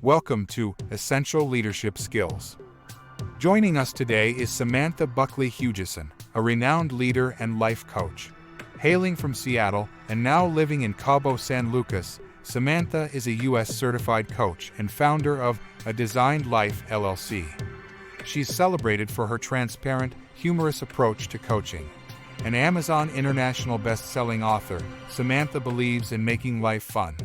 Welcome to Essential Leadership Skills. Joining us today is Samantha Buckley-Hugessen, a renowned leader and life coach. Hailing from Seattle and now living in Cabo San Lucas, Samantha is a U.S. certified coach and founder of A Designed Life LLC. She's celebrated for her transparent, humorous approach to coaching. An Amazon International best-selling author, Samantha believes in making life fun.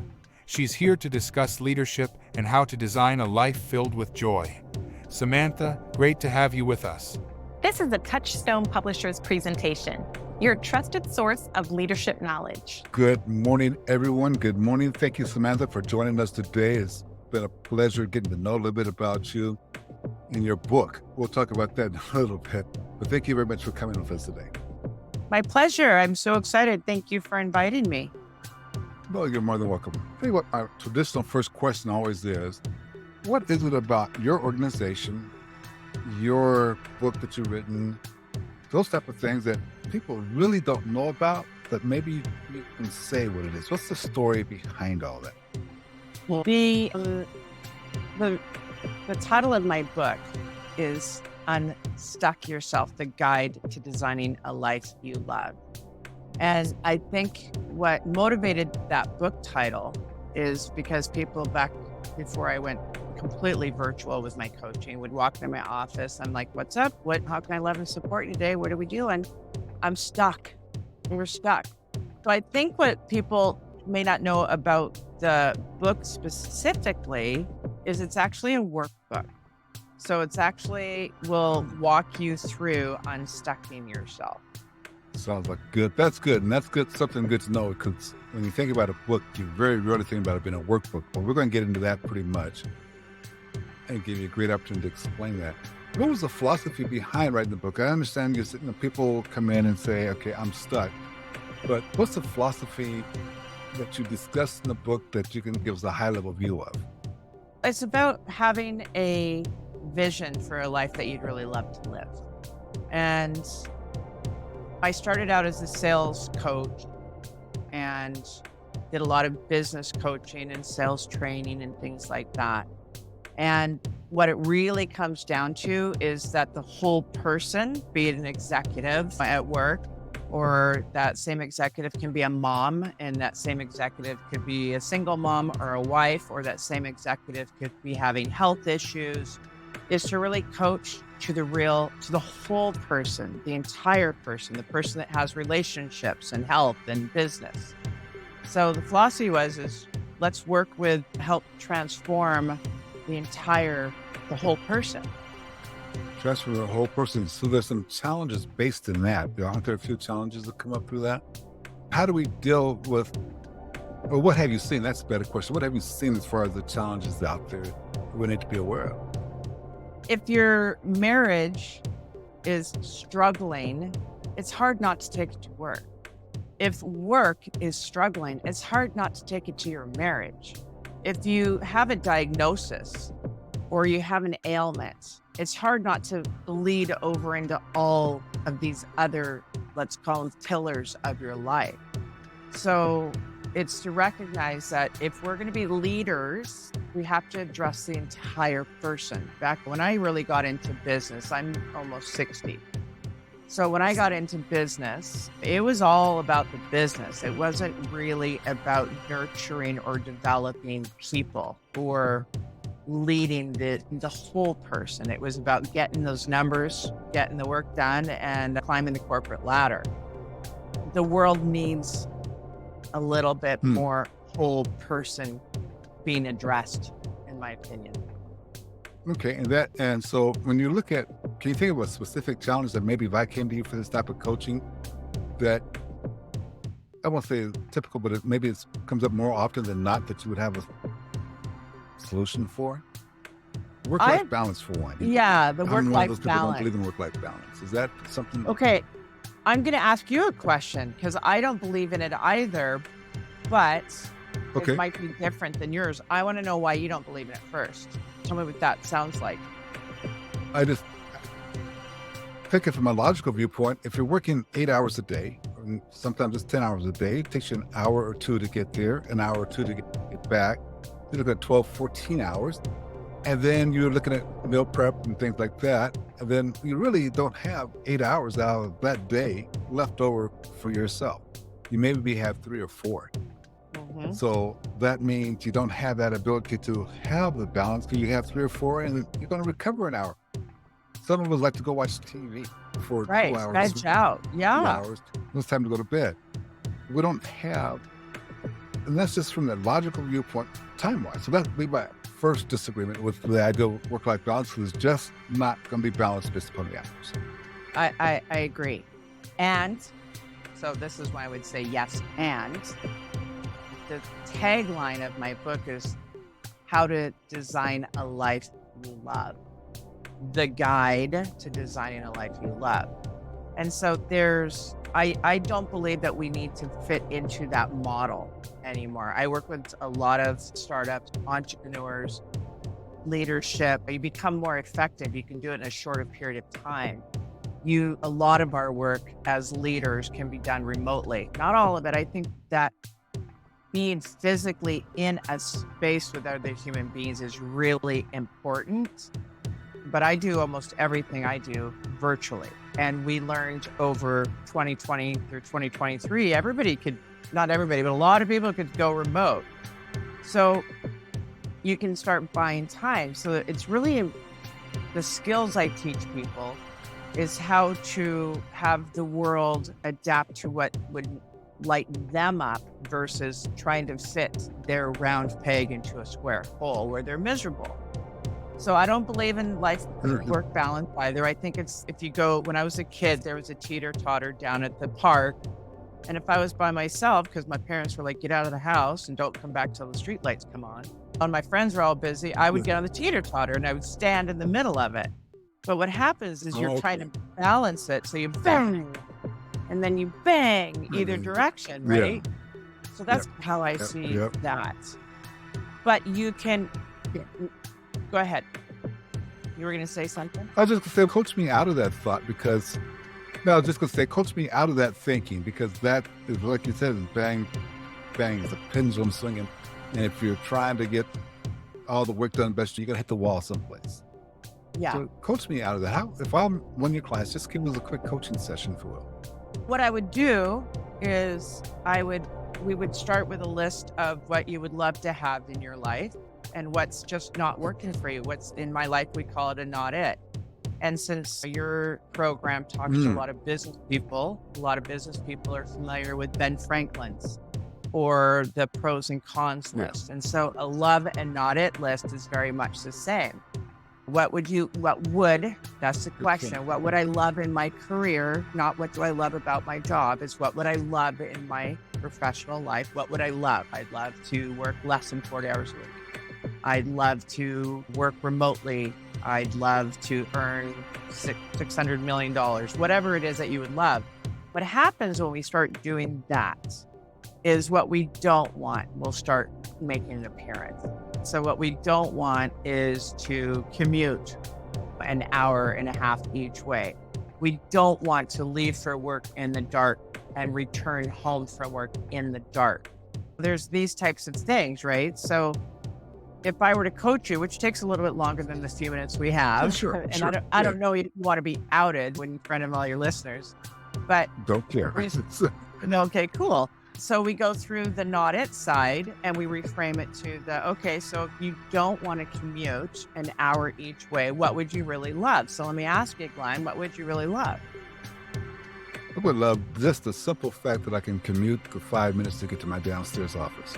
She's here to discuss leadership and how to design a life filled with joy. Samantha, great to have you with us. This is a Touchstone Publishers presentation, your trusted source of leadership knowledge. Good morning, everyone. Good morning. Thank you, Samantha, for joining us today. It's been a pleasure getting to know a little bit about you and your book. We'll talk about that in a little bit, but thank you very much for coming with us today. My pleasure. I'm so excited. Thank you for inviting me. Well, you're more than welcome. Tell you what, our traditional first question always is, what is it about your organization, your book that you've written, those type of things that people really don't know about, but maybe you can say what it is? What's the story behind all that? Well, the title of my book is Unstuck Yourself, the guide to designing a life you love. And I think what motivated that book title is because people back before I went completely virtual with my coaching would walk into my office. I'm like, what's up? How can I love and support you today? What are we doing? I'm stuck. We're stuck. So I think what people may not know about the book specifically is it's actually a workbook. So it's actually will walk you through unstucking yourself. Sounds like good. That's good. And that's good. Something good to know, because when you think about a book, you very rarely think about it being a workbook. But we're going to get into that pretty much and give you a great opportunity to explain that. What was the philosophy behind writing the book? I understand people come in and say, okay, I'm stuck. But what's the philosophy that you discussed in the book that you can give us a high level view of? It's about having a vision for a life that you'd really love to live. And I started out as a sales coach and did a lot of business coaching and sales training and things like that. And what it really comes down to is that the whole person, be it an executive at work, or that same executive can be a mom, and that same executive could be a single mom or a wife, or that same executive could be having health issues, is to really coach to the whole person, the entire person, the person that has relationships and health and business. So the philosophy is let's help transform the whole person. Transform the whole person. So there's some challenges based in that. Aren't there a few challenges that come up through that? How do we deal with, or what have you seen? That's a better question. What have you seen as far as the challenges out there we need to be aware of? If your marriage is struggling, it's hard not to take it to work. If work is struggling, it's hard not to take it to your marriage. If you have a diagnosis or you have an ailment, it's hard not to bleed over into all of these other, let's call them pillars of your life. So it's to recognize that if we're going to be leaders, we have to address the entire person. Back when I really got into business, I'm almost 60. So when I got into business, it was all about the business. It wasn't really about nurturing or developing people or leading the whole person. It was about getting those numbers, getting the work done, and climbing the corporate ladder. The world needs a little bit more whole person being addressed, in my opinion. Okay, and so when you look at, can you think of a specific challenge that maybe if I came to you for this type of coaching that, I won't say typical, but maybe it comes up more often than not that you would have a solution for? Work-life balance for one. Yeah, the work-life balance. Don't believe in work-life balance. Is that something? Okay, I'm going to ask you a question because I don't believe in it either, but it might be different than yours. I want to know why you don't believe in it first. Tell me what that sounds like. I just think it from a logical viewpoint. If you're working 8 hours a day, and sometimes it's 10 hours a day, it takes you an hour or two to get there, an hour or two to get back. you're looking at 12, 14 hours. And then you're looking at meal prep and things like that. And then you really don't have 8 hours out of that day left over for yourself. You maybe have 3 or 4. Mm-hmm. So that means you don't have that ability to have the balance because you have 3 or 4 and you're going to recover an hour. Some of us like to go watch TV for 2 hours. Veg out. 2 Yeah. hours. It's time to go to bed. We don't have, and that's just from the logical viewpoint, time-wise. So that'd be my first disagreement with the idea of work-life balance is just not going to be balanced based upon the hours. I agree. And so this is why I would say yes. And the tagline of my book is How to Design a Life You Love. The guide to designing a life you love. And so I don't believe that we need to fit into that model anymore. I work with a lot of startups, entrepreneurs, leadership. You become more effective. You can do it in a shorter period of time. A lot of our work as leaders can be done remotely. Not all of it. I think that being physically in a space with other human beings is really important. But I do almost everything I do virtually. And we learned over 2020 through 2023, not everybody, but a lot of people could go remote. So you can start buying time. So it's really the skills I teach people is how to have the world adapt to what would lighten them up versus trying to fit their round peg into a square hole where they're miserable. So I don't believe in life-work balance either. I think when I was a kid, there was a teeter-totter down at the park. And if I was by myself, because my parents were like, get out of the house and don't come back till the streetlights come on. When my friends were all busy, I would get on the teeter-totter and I would stand in the middle of it. But what happens is you're trying to balance it. So you bang, and then you bang either direction, right? Yeah. So that's how I see that. But you can... Go ahead. You were going to say something? I was just going to say, coach me out of that thought because, no, I was just going to say, coach me out of that thinking because that is, like you said, is bang, bang, it's a pendulum swinging. And if you're trying to get all the work done best, you're going to hit the wall someplace. Yeah. So coach me out of that. If I'm one of your clients, just give us a quick coaching session, if you will. What I would do is we would start with a list of what you would love to have in your life. And what's just not working for you. What's in my life, we call it a not it. And since your program talks to a lot of business people are familiar with Ben Franklin's or the pros and cons list. And so a love and not it list is very much the same. That's the question. What would I love in my career? Not what do I love about my job, is what would I love in my professional life? What would I love? I'd love to work less than 40 hours a week. I'd love to work remotely. I'd love to earn $600 million, whatever it is that you would love. What happens when we start doing that is what we don't want will start making an appearance. So what we don't want is to commute an hour and a half each way. We don't want to leave for work in the dark and return home from work in the dark. There's these types of things, right? So if I were to coach you, which takes a little bit longer than the few minutes we have, I don't know you want to be outed in front of all your listeners, but don't care. Okay, cool. So we go through the not it side and we reframe it to so if you don't want to commute an hour each way, what would you really love? So let me ask you, Glenn, what would you really love? I would love just the simple fact that I can commute for 5 minutes to get to my downstairs office.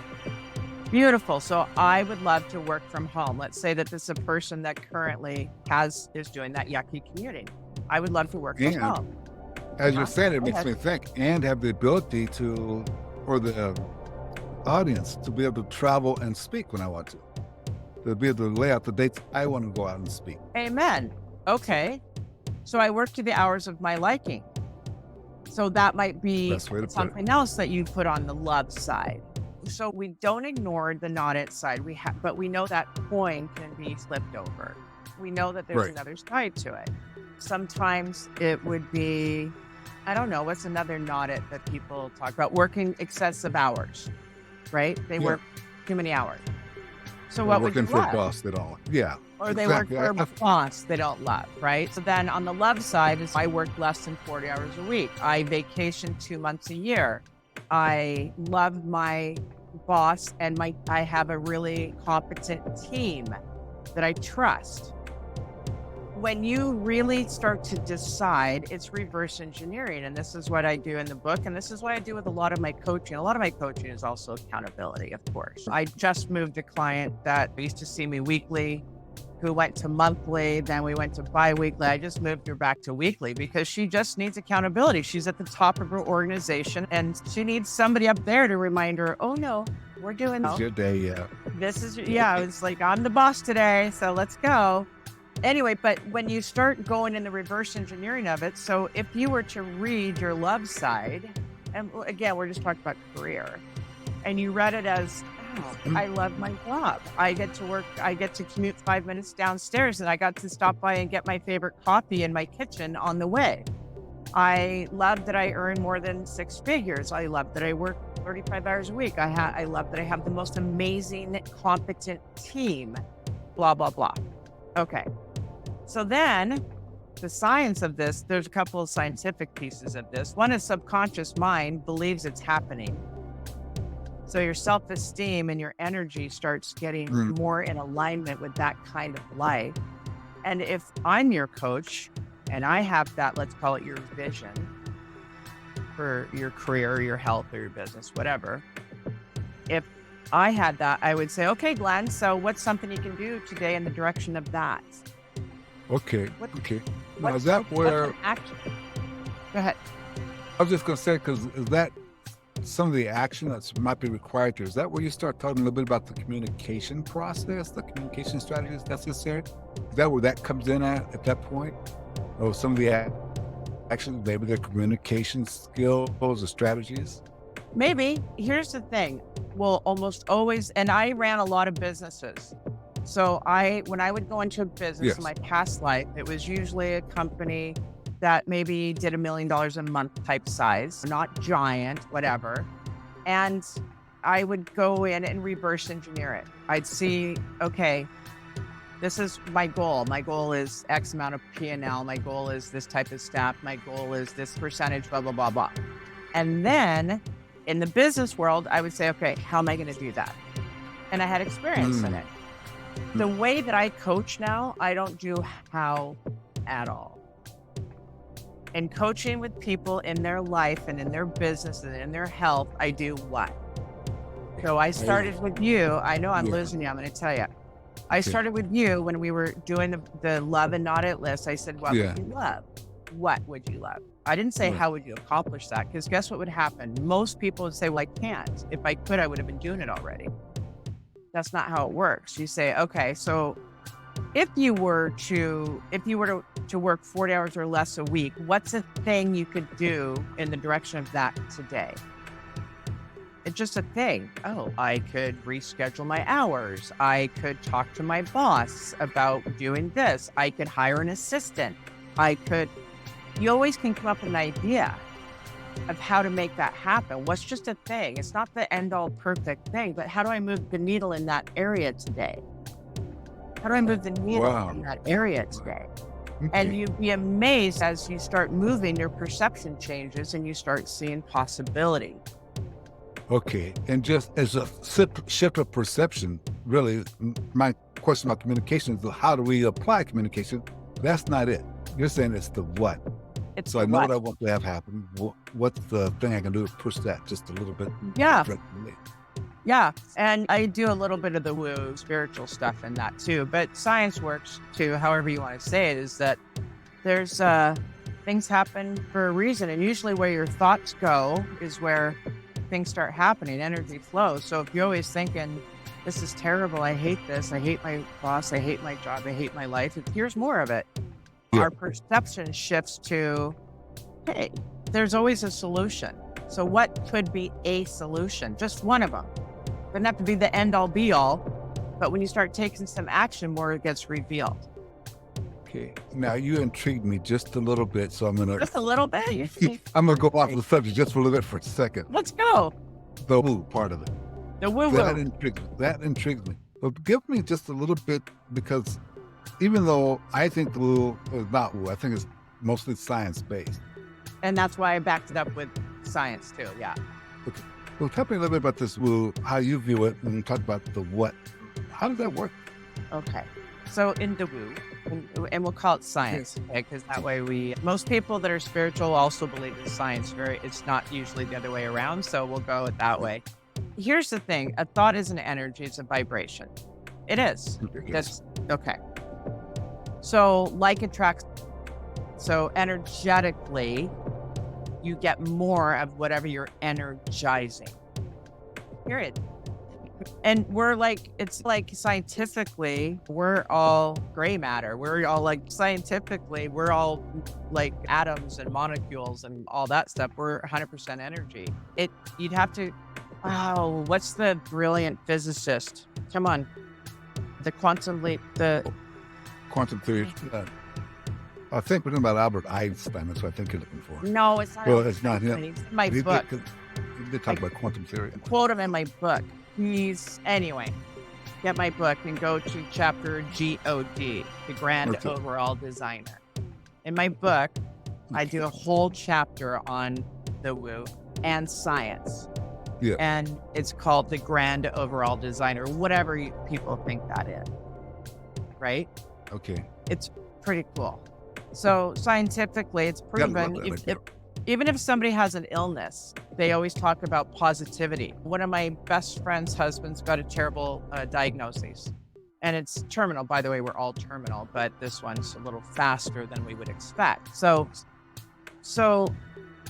Beautiful. So I would love to work from home. Let's say that this is a person that currently is doing that yucky commuting. I would love to work from home. As you're saying, it makes me think and have the ability for the audience to be able to travel and speak when I want to be able to lay out the dates I want to go out and speak. Amen. Okay. So I work to the hours of my liking. So that might be something else that you put on the love side. So we don't ignore the not it side. But we know that coin can be flipped over. We know that there's another side to it. Sometimes it would be, I don't know, what's another not it that people talk about? Working excessive hours, right? They work too many hours. So Or what would you working for a love? boss they don't. Yeah, Or they work exactly. for a boss they don't love, right? So then on the love side is I work less than 40 hours a week. I vacation 2 months a year. I love my boss and I have a really competent team that I trust. When you really start to decide, it's reverse engineering. And this is what I do in the book. And this is what I do with a lot of my coaching. A lot of my coaching is also accountability, of course. I just moved a client that used to see me weekly, who went to monthly, then we went to bi-weekly. I just moved her back to weekly because she just needs accountability. She's at the top of her organization and she needs somebody up there to remind her, oh no, we're doing It's your day, yeah. this is, it's like, I'm the boss today, so let's go. Anyway, but when you start going in the reverse engineering of it, so if you were to read your love side, and again, we're just talking about career, and you read it as, oh, I love my job. I get to work, I get to commute 5 minutes downstairs, and I got to stop by and get my favorite coffee in my kitchen on the way. I love that I earn more than 6 figures. I love that I work 35 hours a week. I love that I have the most amazing, competent team, blah, blah, blah. Okay. So then the science of this, there's a couple of scientific pieces of this. One is subconscious mind believes it's happening. So your self-esteem and your energy starts getting more in alignment with that kind of life. And if I'm your coach and I have that, let's call it your vision for your career, or your health, or your business, whatever. If I had that, I would say, okay, Glenn, so what's something you can do today in the direction of that? Okay. Now, is that where... Action? Go ahead. I was just going to say, because is that some of the action that might be required here? Is that where you start talking a little bit about the communication process, the communication strategies necessary? Is that where that comes in at that point? Or some of the actions, maybe their communication skills or strategies? Maybe. Here's the thing. Well, almost always, and I ran a lot of businesses. So when I would go into a business in my past life, it was usually a company that maybe did $1 million a month type size, not giant, whatever. And I would go in and reverse engineer it. I'd see, okay, this is my goal. My goal is X amount of P&L. My goal is this type of staff. My goal is this percentage, blah, blah, blah, blah. And then in the business world, I would say, okay, how am I going to do that? And I had experience in it. The way that I coach now, I don't do how at all. In coaching with people in their life and in their business and in their health, I do what? So I started with you. I know I'm losing you. I'm going to tell you. I started with you when we were doing the love and not it list. I said, what would you love? What would you love? I didn't say, how would you accomplish that? Because guess what would happen? Most people would say, well, I can't. If I could, I would have been doing it already. That's not how it works. You say, okay, so if you were to work 40 hours or less a week, what's a thing you could do in the direction of that today? It's just a thing. Oh, I could reschedule my hours. I could talk to my boss about doing this. I could hire an assistant. You always can come up with an idea of how to make that happen. What's just a thing? It's not the end all perfect thing, but how do I move the needle in that area today? How do I move the needle in that area today? And you'd be amazed as you start moving, your perception changes and you start seeing possibility. Okay. And just as a shift of perception, really, my question about communication is how do we apply communication? That's not it. You're saying it's the what. So I know what I want to have happen. What's the thing I can do to push that just a little bit? Yeah. And I do a little bit of the woo spiritual stuff in that too, but science works too, however you want to say it, is that there's things happen for a reason. And usually where your thoughts go is where things start happening, energy flows. So if you're always thinking, this is terrible, I hate this, I hate my boss, I hate my job, I hate my life, here's more of it. Our perception shifts to, hey, there's always a solution. So what could be a solution? Just one of them. Doesn't have to be the end all be all, but when you start taking some action, more gets revealed. Okay. Now you intrigued me just a little bit, so I'm gonna just a little bit. I'm gonna go off the subject just for a little bit for a second. Let's go. The woo part of it. The woo. That intrigues me. But give me just a little bit, because even though I think the woo is not woo, I think it's mostly science-based. And that's why I backed it up with science too. Yeah. Okay. Well, tell me a little bit about this woo, how you view it, and talk about the what. How does that work? Okay. So in the woo, and we'll call it science, because that way most people that are spiritual also believe in science. It's not usually the other way around. So we'll go it that way. Here's the thing. A thought is an energy. It's a vibration. It is. That's okay. So like attracts. So energetically, you get more of whatever you're energizing. Period. And it's like scientifically, we're all gray matter. We're all like scientifically, we're all like atoms and molecules and all that stuff. We're 100% energy. You'd have to, what's the brilliant physicist? Come on. The quantum leap, Quantum theory. I think we're talking about Albert Einstein. That's what I think you're looking for. No, it's not. Well, it's not him. It's in my book. They talk about quantum theory. Quote him in my book. Anyway, get my book and go to chapter GOD, the Grand Overall Designer. In my book, I do a whole chapter on the woo and science. Yeah. And it's called the Grand Overall Designer, whatever people think that is. Right? Okay. It's pretty cool. So scientifically, it's proven, even if somebody has an illness, they always talk about positivity. One of my best friend's husband's got a terrible diagnosis, and it's terminal. By the way, we're all terminal, but this one's a little faster than we would expect. So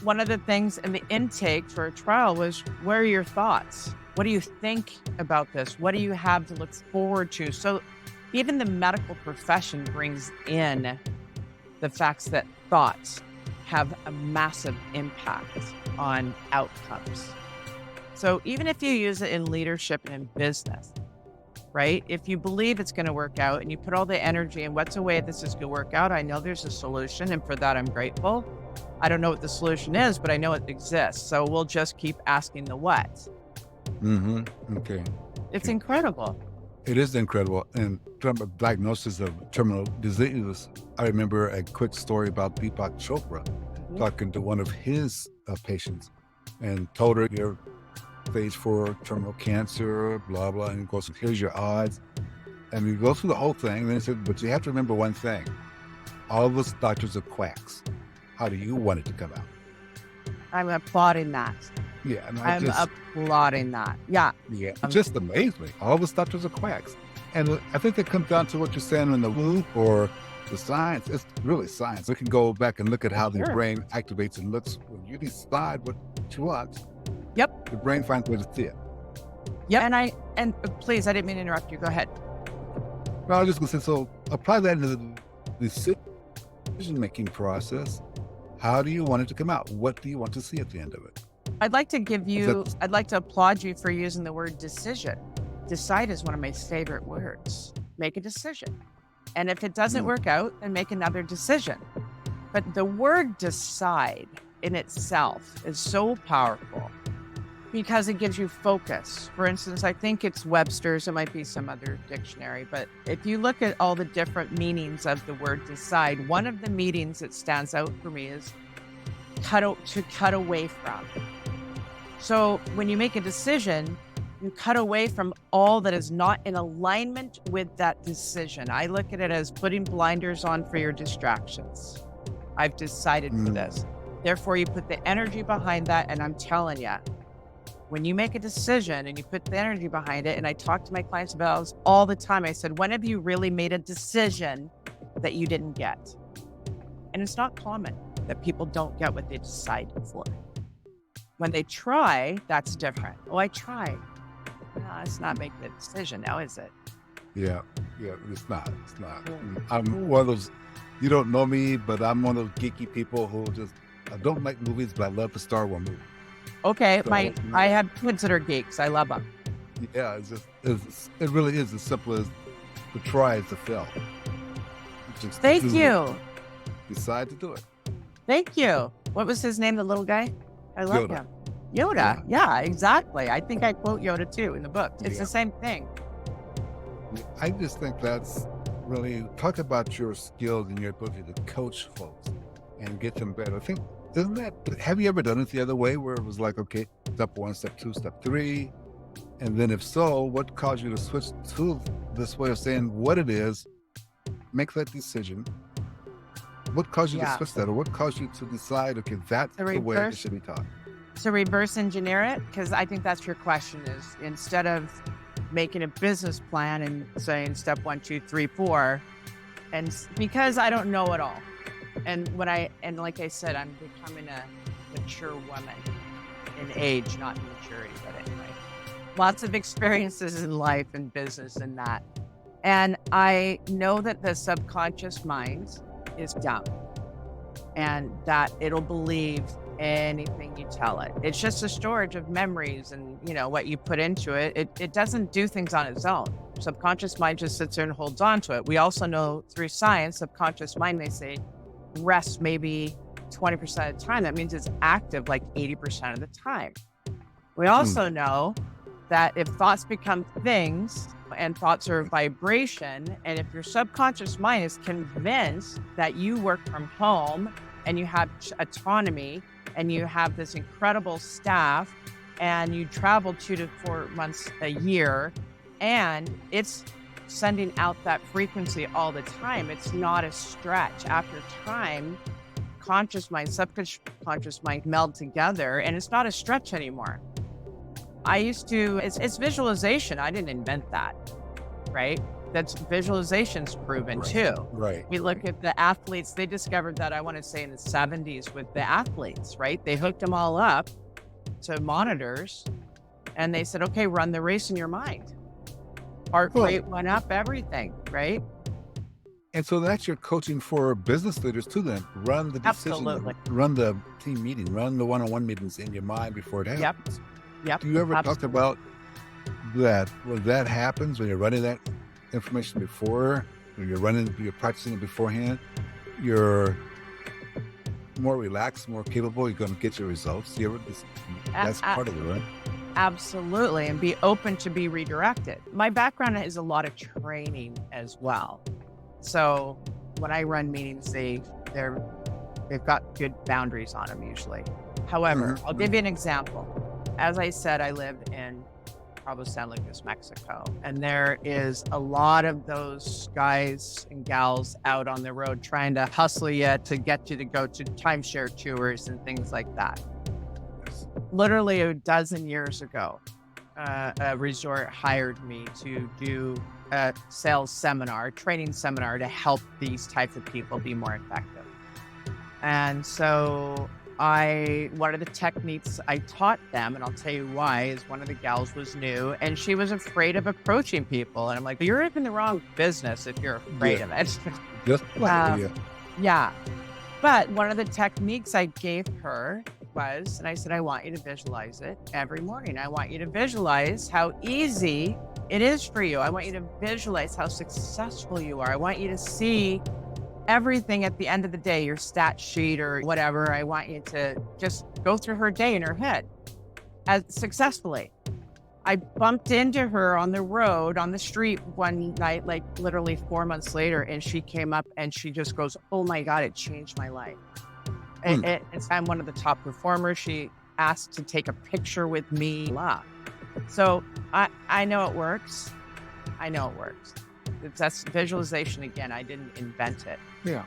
one of the things in the intake for a trial was, what are your thoughts? What do you think about this? What do you have to look forward to? So even the medical profession brings in the facts that thoughts have a massive impact on outcomes. So even if you use it in leadership and in business, right? If you believe it's going to work out and you put all the energy in what's a way this is going to work out, I know there's a solution, and for that I'm grateful. I don't know what the solution is, but I know it exists. So we'll just keep asking the what. Mm-hmm. Okay. It's incredible. It is incredible. And talking about diagnosis of terminal disease, I remember a quick story about Deepak Chopra talking to one of his patients and told her, you're stage 4 terminal cancer, blah, blah. And he goes, here's your odds. And he goes through the whole thing. And then he said, but you have to remember one thing. All of us doctors are quacks. How do you want it to come out? I'm applauding that. Yeah. And I'm applauding that. Yeah. Yeah. It just amazed me. All of us doctors are quacks. And I think that comes down to what you're saying in the woo or the science. It's really science. We can go back and look at how the brain activates and looks. When you decide what you want, yep, the brain finds a way to see it. Yep. And please, I didn't mean to interrupt you. Go ahead. Well, I was just going to say, so apply that into the decision-making process. How do you want it to come out? What do you want to see at the end of it? I'd like to applaud you for using the word decision. Decide is one of my favorite words. Make a decision. And if it doesn't work out, then make another decision. But the word decide in itself is so powerful because it gives you focus. For instance, I think it's Webster's, it might be some other dictionary, but if you look at all the different meanings of the word decide, one of the meanings that stands out for me is to cut away from. So when you make a decision, you cut away from all that is not in alignment with that decision. I look at it as putting blinders on for your distractions. I've decided for this. Therefore, you put the energy behind that, and I'm telling you, when you make a decision and you put the energy behind it, and I talk to my clients about this all the time, I said, when have you really made a decision that you didn't get? And it's not common that people don't get what they decided for. When they try, that's different. Oh, I tried. No, it's not making a decision now, is it? Yeah, it's not. I'm one of those, you don't know me, but I'm one of those geeky people who I don't like movies, but I love the Star Wars movie. Okay, so, I have kids that are geeks. I love them. Yeah, it really is as simple as to try is to fail. Thank you. Decide to do it. Thank you. What was his name, the little guy? I love him. Yoda. Yeah, exactly. I think I quote Yoda too in the book. It's the same thing. I just think that's really talk about your skills and your ability to coach folks and get them better. I think, isn't that, have you ever done it the other way where it was like, okay, step one, step two, step three? And then if so, what caused you to switch to this way of saying what it is, make that decision? What caused you to switch that, or what caused you to decide, okay, that's the way it should be taught? To reverse engineer it, because I think that's your question, is instead of making a business plan and saying step 1, 2, 3, 4, and because I don't know it all. And like I said, I'm becoming a mature woman in age, not in maturity, but anyway. Lots of experiences in life and business and that. And I know that the subconscious mind is dumb and that it'll believe anything you tell it. It's just a storage of memories and, what you put into it. It doesn't do things on its own. Subconscious mind just sits there and holds on to it. We also know through science, subconscious mind, they say, rests maybe 20% of the time. That means it's active like 80% of the time. We also know that if thoughts become things and thoughts are vibration, and if your subconscious mind is convinced that you work from home and you have autonomy and you have this incredible staff and you travel 2 to 4 months a year and it's sending out that frequency all the time, it's not a stretch. After time, conscious mind, subconscious mind meld together and it's not a stretch anymore. It's visualization. I didn't invent that, right? That's visualization's proven too. Right. We look at the athletes, they discovered that, I want to say in the 70s with the athletes, right? They hooked them all up to monitors and they said, okay, run the race in your mind. Heart rate went up, everything, right? And so that's your coaching for business leaders too then. Run the decision, run the team meeting, run the one-on-one meetings in your mind before it happens. Yep. Do you ever talk about that when that happens, when you're running that information before, when you're practicing it beforehand, you're more relaxed, more capable, you're going to get your results? That's part of it, right? Absolutely. And be open to be redirected. My background is a lot of training as well. So when I run meetings, they've got good boundaries on them usually. However, I'll give you an example. As I said, I live in Cabo San Lucas, Mexico, and there is a lot of those guys and gals out on the road trying to hustle you to get you to go to timeshare tours and things like that. Literally a dozen years ago, a resort hired me to do a sales seminar, training seminar to help these types of people be more effective. And so one of the techniques I taught them, and I'll tell you why, is one of the gals was new and she was afraid of approaching people. And I'm like, you're in the wrong business if you're afraid of it. Yeah. But one of the techniques I gave her was, and I said, I want you to visualize it every morning. I want you to visualize how easy it is for you. I want you to visualize how successful you are. I want you to see everything at the end of the day, your stat sheet or whatever. I want you to just go through her day in her head as successfully. I bumped into her on the road, on the street one night, like literally 4 months later, and she came up and she just goes, oh my God, it changed my life. I'm one of the top performers. She asked to take a picture with me. So I know it works. That's visualization again. I didn't invent it. Yeah.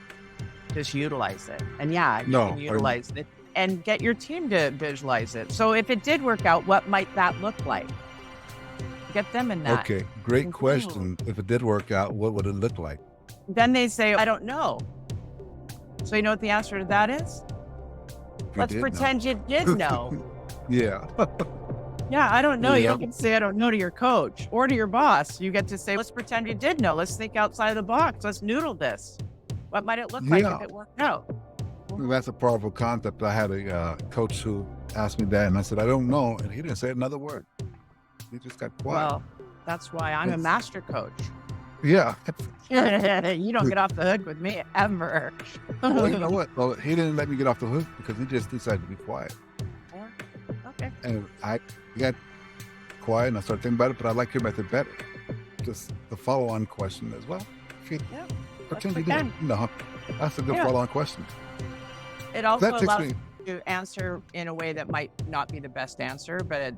Just utilize it. And you can utilize it and get your team to visualize it. So if it did work out, what might that look like? Get them in that. Okay, great question. If it did work out, what would it look like? Then they say, I don't know. So you know what the answer to that is? Let's pretend you did know. Yeah. Yeah, I don't know. You don't get to say, I don't know to your coach or to your boss. You get to say, let's pretend you did know. Let's think outside of the box. Let's noodle this. What might it look like if it worked out? That's a powerful concept. I had a coach who asked me that, and I said, I don't know. And he didn't say another word. He just got quiet. Well, that's why I'm a master coach. Yeah. You don't get off the hook with me ever. Well, you know what? Well, he didn't let me get off the hook because he just decided to be quiet. Okay. And I got quiet and I started thinking about it, but I like your method better. just the follow-on question as well? If you Yeah, pretend that's you okay. didn't. No, that's a good Yeah. follow-on question. It also That takes allows me, you to answer in a way that might not be the best answer, but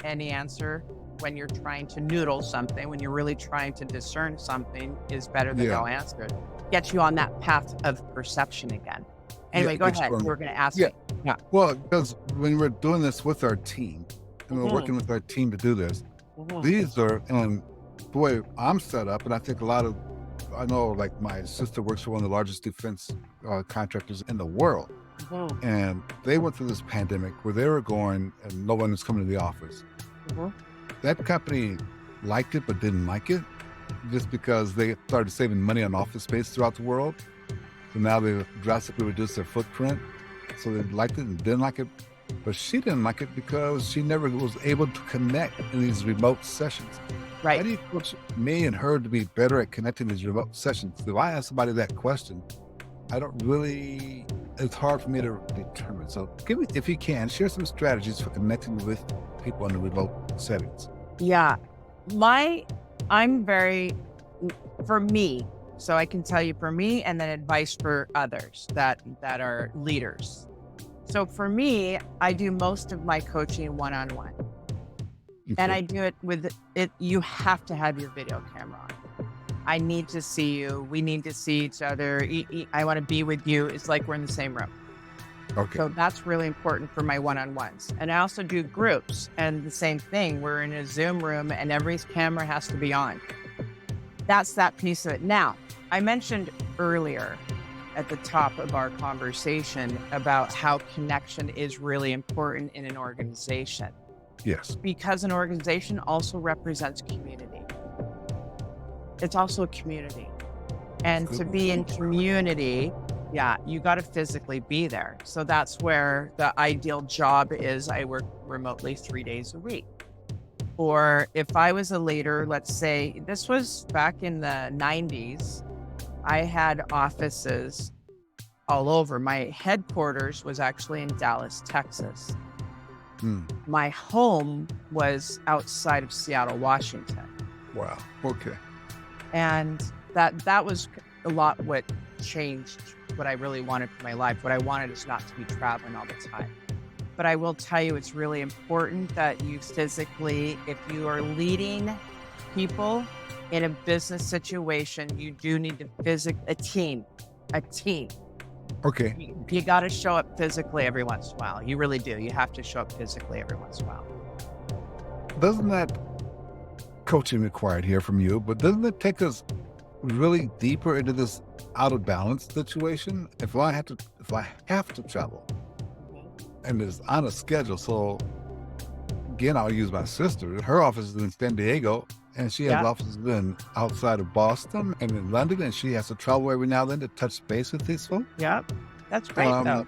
any answer when you're trying to noodle something, when you're really trying to discern something, is better than yeah, no answer. Gets you on that path of perception again. yeah, Anyway, go get you ahead. on. You were going to ask Yeah, me. Yeah. well, because when we're doing this with our team, and we're Mhm, working with our team to do this, mhm. these are, and the way I'm set up, and I think a lot of, I know, like my sister works for one of the largest defense contractors in the world. Mhm, And they went through this pandemic where they were going and no one was coming to the office. mhm. That company liked it, but didn't like it just because they started saving money on office space throughout the world. So now they've drastically reduced their footprint. So they liked it and didn't like it. But she didn't like it because she never was able to connect in these remote sessions. How Right. do you coach me and her to be better at connecting these remote sessions? If I ask somebody that question, I don't really, it's hard for me to determine. So give me, if you can, share some strategies for connecting with people in the remote settings. Yeah. I'm very, for me, so I can tell you for me and then advice for others that are leaders. So for me, I do most of my coaching one-on-one, and Okay. I do it with it. You have to have your video camera on. I need to see you. We need to see each other. I want to be with you. It's like we're in the same room. Okay. So that's really important for my one-on-ones. And I also do groups, and the same thing. We're in a Zoom room and every camera has to be on. That's that piece of it. Now, I mentioned earlier at the top of our conversation about how connection is really important in an organization, Yes. because an organization also represents community. It's also a community. And to be in community, yeah, you got to physically be there. So that's where the ideal job is. I work remotely 3 days a week. Or if I was a leader, let's say this was back in the 90s, I had offices all over. My headquarters was actually in Dallas, Texas. Hmm. My home was outside of Seattle, Washington. Wow. Okay. And that was a lot what changed what I really wanted for my life. What I wanted is not to be traveling all the time. But I will tell you, it's really important that you physically, if you are leading people in a business situation, you do need to a team. Okay. You got to show up physically every once in a while. You really do. You have to show up physically every once in a while. Doesn't that coaching required here from you, but doesn't it take us really deeper into this out of balance situation? If I have to travel and it's on a schedule. So again, I'll use my sister. Her office is in San Diego and she has Yeah. offices in outside of Boston and in London, and she has to travel every now and then to touch base with these folks. Yep. That's great though.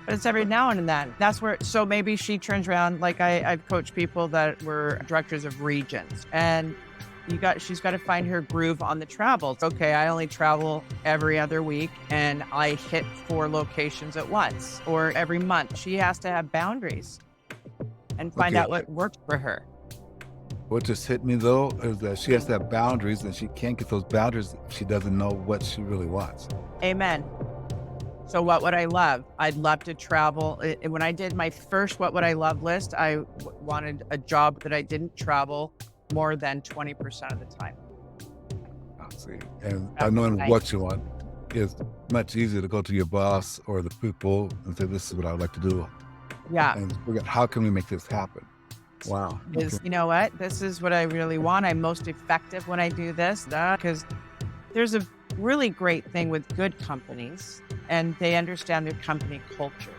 But it's every now and then. That's where, so maybe she turns around, like I've coached people that were directors of regions, and she's got to find her groove on the travels. Okay, I only travel every other week and I hit 4 locations at once, or every month. She has to have boundaries and find Okay. out what works for her. What just hit me though is that she has to have boundaries, and she can't get those boundaries if she doesn't know what she really wants. Amen. So what would I love? I'd love to travel. When I did my first What Would I Love list, I wanted a job that I didn't travel more than 20% of the time. See, and That was knowing nice. what you want, it's much easier to go to your boss or the people and say, "This is what I would like to do," Yeah. and figure out how can we make this happen. Wow. Is, you know what? This is what I really want. I'm most effective when I do this, because there's a really great thing with good companies, and they understand their company culture.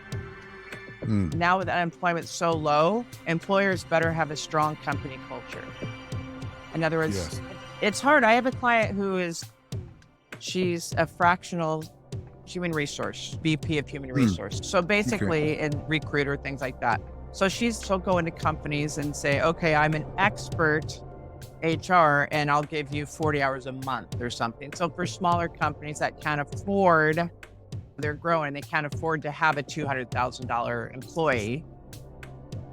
Mm, Now with unemployment so low, employers better have a strong company culture. In other words, yes. it's hard. I have a client she's a fractional human resource, VP of human resource. So basically, in recruiter, things like that. So she'll go into companies and say, okay, I'm an expert HR and I'll give you 40 hours a month or something. So for smaller companies that can't afford, they're growing, they can't afford to have a $200,000 employee,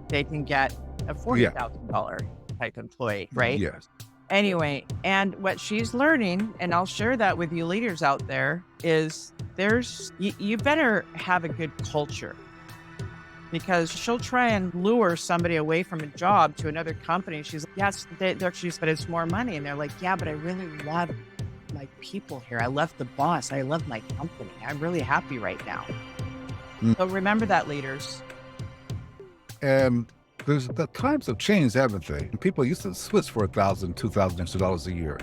they can get a $40,000 type employee, right? Yes. Anyway, and what she's learning, and I'll share that with you leaders out there, is you better have a good culture, because she'll try and lure somebody away from a job to another company. She's like, yes, but it's more money. And they're like, yeah, but I really love my people here. I love the boss. I love my company. I'm really happy right now. So remember that, leaders. There's the times have changed, haven't they? And people used to switch for $1,000, $2,000 extra dollars a year.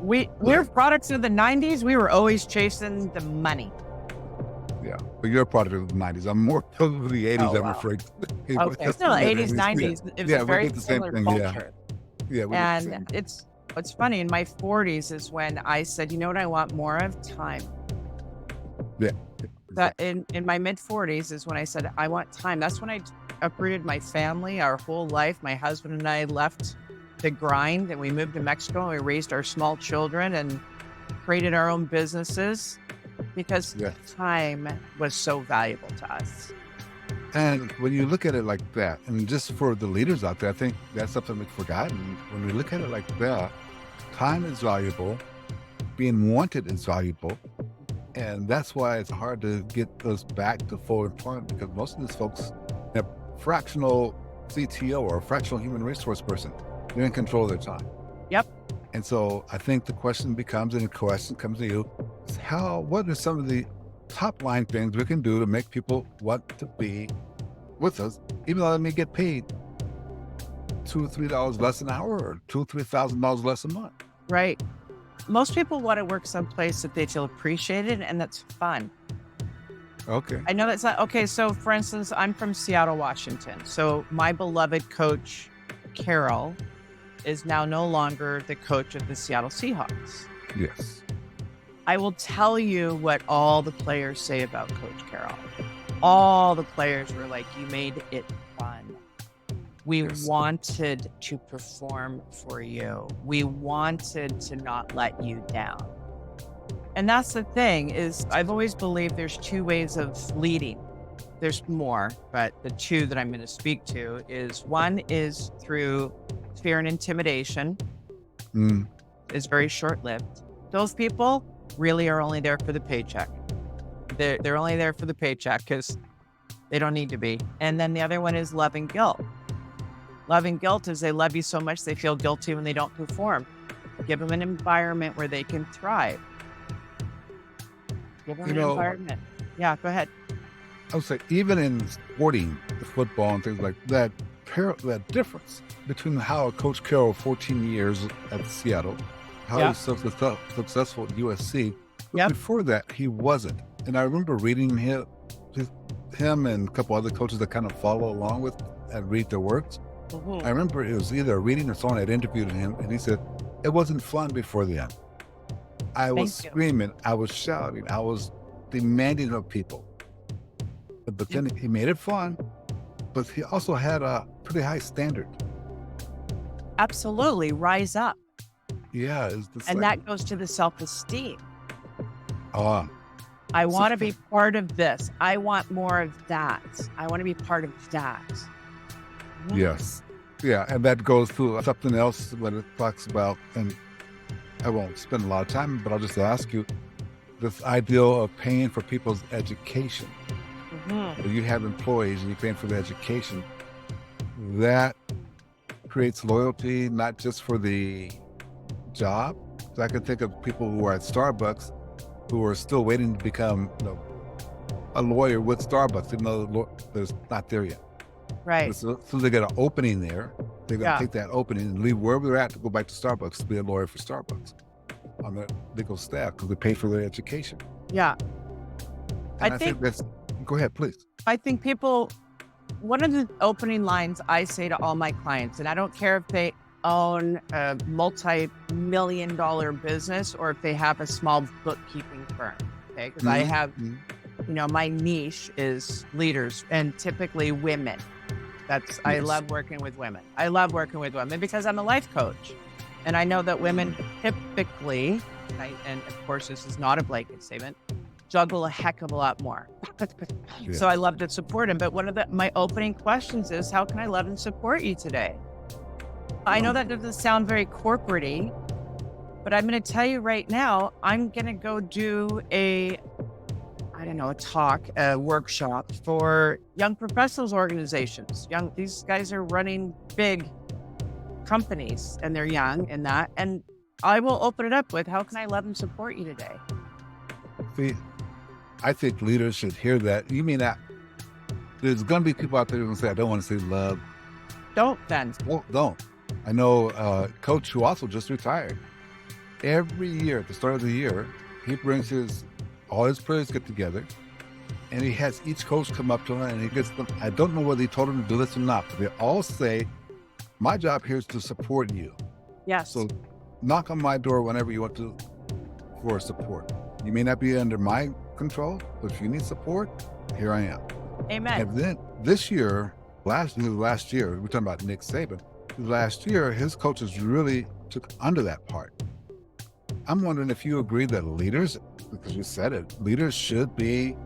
We're products of the 90s. We were always chasing the money. Yeah, but you're a product of the 90s. I'm more of the 80s, Oh, I'm wow. afraid. Okay, still 80s, 90s. It was a very similar culture. Yeah, And what's funny, in my 40s is when I said, you know what I want more of? Time. Yeah. That in my mid 40s is when I said, I want time. That's when I uprooted my family, our whole life. My husband and I left the grind, and we moved to Mexico, and we raised our small children and created our own businesses because time was so valuable to us. And when you look at it like that, and just for the leaders out there, I think that's something we've forgotten. When we look at it like that, time is valuable, being wanted is valuable. And that's why it's hard to get us back to full employment, because most of these folks have fractional CTO or a fractional human resource person. They're in control of their time. Yep. And so I think the question becomes, and the question comes to you, is what are some of the top line things we can do to make people want to be with us, even though they may get paid $2 or $3 less an hour, or $2,000 or $3,000 less a month? Right. Most people want to work someplace that they feel appreciated and that's fun. Okay. I know that's not okay. So for instance, I'm from Seattle, Washington. So my beloved coach, Carol, is now no longer the coach of the Seattle Seahawks. Yes. I will tell you what all the players say about Coach Carol. All the players were like, you made it fun. We wanted to perform for you. We wanted to not let you down. And that's the thing, is I've always believed there's two ways of leading. There's more, but the two that I'm going to speak to is, one is through fear and intimidation. Is very short-lived. Those people really are only there for the paycheck. They're only there for the paycheck because they don't need to be. And then the other one is love and guilt. Love and guilt is they love you so much they feel guilty when they don't perform. Give them an environment where they can thrive. Give them an environment. Yeah, go ahead. I would say even in sporting, football and things like that, that difference between how Coach Carroll, 14 years at Seattle, how he was so successful at USC, but before that, he wasn't. And I remember reading him and a couple other coaches that kind of follow along with and read their works. I remember it was either reading or someone had interviewed him, and he said, it wasn't fun before then. I was screaming, I was shouting, I was demanding of people. But then he made it fun, but he also had a pretty high standard. Absolutely. Rise up. Yeah. And that goes to the self-esteem. I want to be part of this. I want more of that. I want to be part of that. Yes. Yeah. And that goes to something else when it talks about, and I won't spend a lot of time, but I'll just ask you, this ideal of paying for people's education. You have employees and you're paying for their education. That creates loyalty, not just for the job. So I can think of people who are at Starbucks who are still waiting to become a lawyer with Starbucks, even though they're not there yet. Right. So they get an opening there. They're going to take that opening and leave wherever they're at to go back to Starbucks to be a lawyer for Starbucks on the legal staff because they pay for their education. Yeah. And I think that's, go ahead, please. I think one of the opening lines I say to all my clients, and I don't care if they own a multi-million-dollar business or if they have a small bookkeeping firm, okay? Because I have, my niche is leaders and typically women. I love working with women. I love working with women because I'm a life coach. And I know that women typically, and of course this is not a blanket statement, juggle a heck of a lot more. So I love to support them. But one of my opening questions is, how can I love and support you today? I know that doesn't sound very corporate-y, but I'm going to tell you right now, I'm going to go do a talk, a workshop for young professionals organizations. These guys are running big companies and they're young in that. And I will open it up with, how can I love and support you today? See, I think leaders should hear that. You mean that there's going to be people out there who going to say, I don't want to say love. Don't then. Well, don't. I know a coach who also just retired. Every year at the start of the year, he brings all his players get together, and he has each coach come up to him and he gets them. I don't know whether he told them to do this or not, but they all say, my job here is to support you. Yes. So knock on my door whenever you want to for support. You may not be under my control, but if you need support, here I am. Amen. And then this year, last year, we're talking about Nick Saban. Last year, his coaches really took under that part. I'm wondering if you agree that leaders, because you said it, leaders should be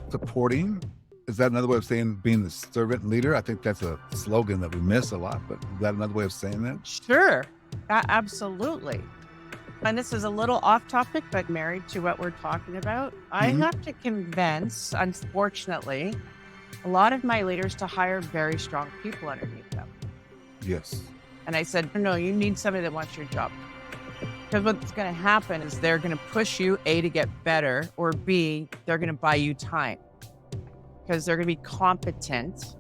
supporting. Is that another way of saying being the servant leader? I think that's a slogan that we miss a lot, but is that another way of saying that? Sure. Absolutely. And this is a little off topic, but married to what we're talking about. I have to convince, unfortunately, a lot of my leaders to hire very strong people underneath them. Yes. And I said, no, you need somebody that wants your job. Because what's going to happen is they're going to push you, A, to get better, or B, they're going to buy you time. Because they're going to be competent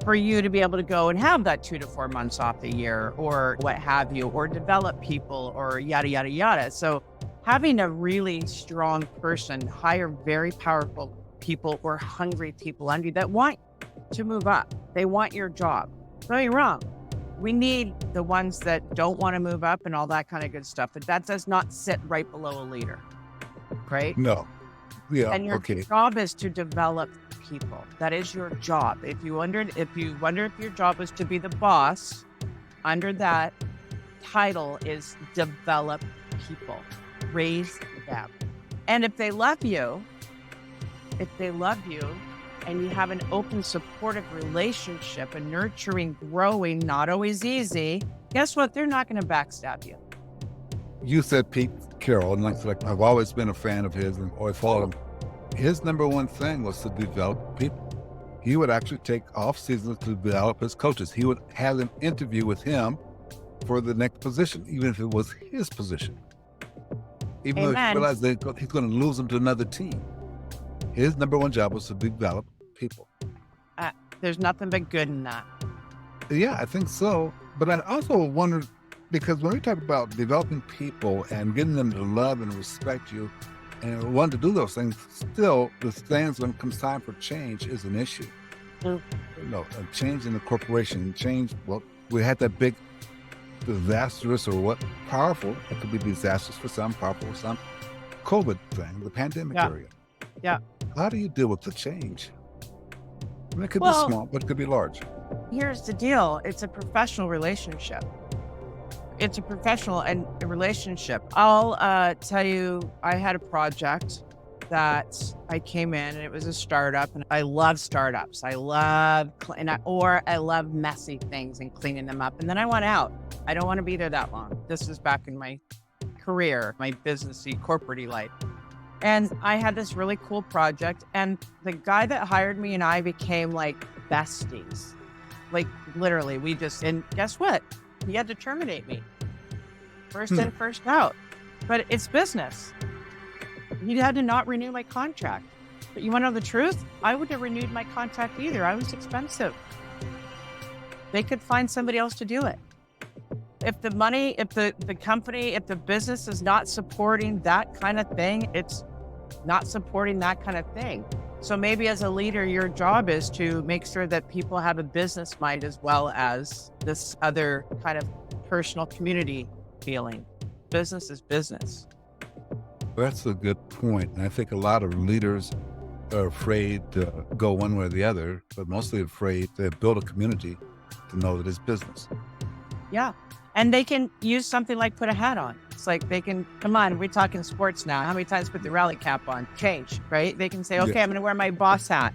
for you to be able to go and have that 2 to 4 months off a year or what have you, or develop people or yada, yada, yada. So having a really strong person hire very powerful people or hungry people under you that want to move up. They want your job. Don't get me wrong. We need the ones that don't want to move up and all that kind of good stuff. But that does not sit right below a leader, right? No. Yeah. And your job is to develop people. That is your job. If you wonder if your job was to be the boss, under that title is develop people, raise them. And if they love you, and you have an open, supportive relationship, a nurturing, growing, not always easy, guess what? They're not going to backstab you. You said Pete Carroll, and like I've always been a fan of his and always followed him. His number one thing was to develop people. He would actually take off seasons to develop his coaches. He would have them interview with him for the next position, even if it was his position. Even though he realized that he's going to lose them to another team. His number one job was to develop people. There's nothing but good in that. Yeah, I think so. But I also wonder, because when we talk about developing people and getting them to love and respect you and want to do those things, still the things when it comes time for change is an issue. A change in the corporation, we had that big disastrous powerful, it could be disastrous for some, powerful for some, COVID thing, the pandemic area. Yeah. How do you deal with the change? I mean, it could be small, but it could be large. Here's the deal. It's a professional relationship. It's a professional and a relationship. I'll tell you, I had a project that I came in and it was a startup, and I love startups. I love messy things and cleaning them up. And then I want out. I don't want to be there that long. This is back in my career, my businessy, corporate-y life. And I had this really cool project, and the guy that hired me and I became like besties. Like literally, and guess what? He had to terminate me. First in, first out. But it's business. He had to not renew my contract. But you want to know the truth? I wouldn't have renewed my contract either. I was expensive. They could find somebody else to do it. If the money, if the company, if the business is not supporting that kind of thing, it's not supporting that kind of thing. So maybe as a leader, your job is to make sure that people have a business mind as well as this other kind of personal community feeling. Business is business. That's a good point. And I think a lot of leaders are afraid to go one way or the other, but mostly afraid to build a community to know that it's business. Yeah. And they can use something like put a hat on. It's like they can, come on, we're talking sports now. How many times put the rally cap on? Change, right? They can say, okay, I'm going to wear my boss hat.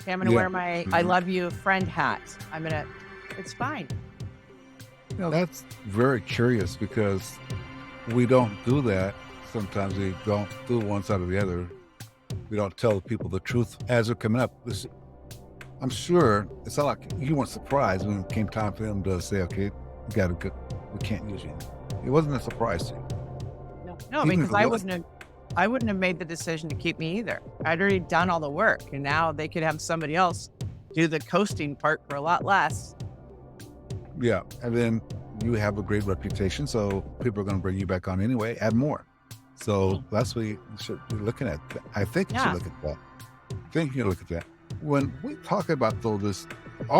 Okay, I'm going to wear my I love you friend hat. I'm going to It's fine. That's very curious because we don't do that. Sometimes we don't do one side or the other. We don't tell people the truth as they're coming up. I'm sure it's not like you weren't surprised when it came time for them to say, okay, we can't use you. It wasn't a surprise to you. No, Even because if it I wouldn't have made the decision to keep me either. I'd already done all the work, and now they could have somebody else do the coasting part for a lot less. Yeah. And then you have a great reputation, so people are going to bring you back on anyway, add more. So that's what you should be looking at. I think you should look at that. I think you look at that. When we talk about all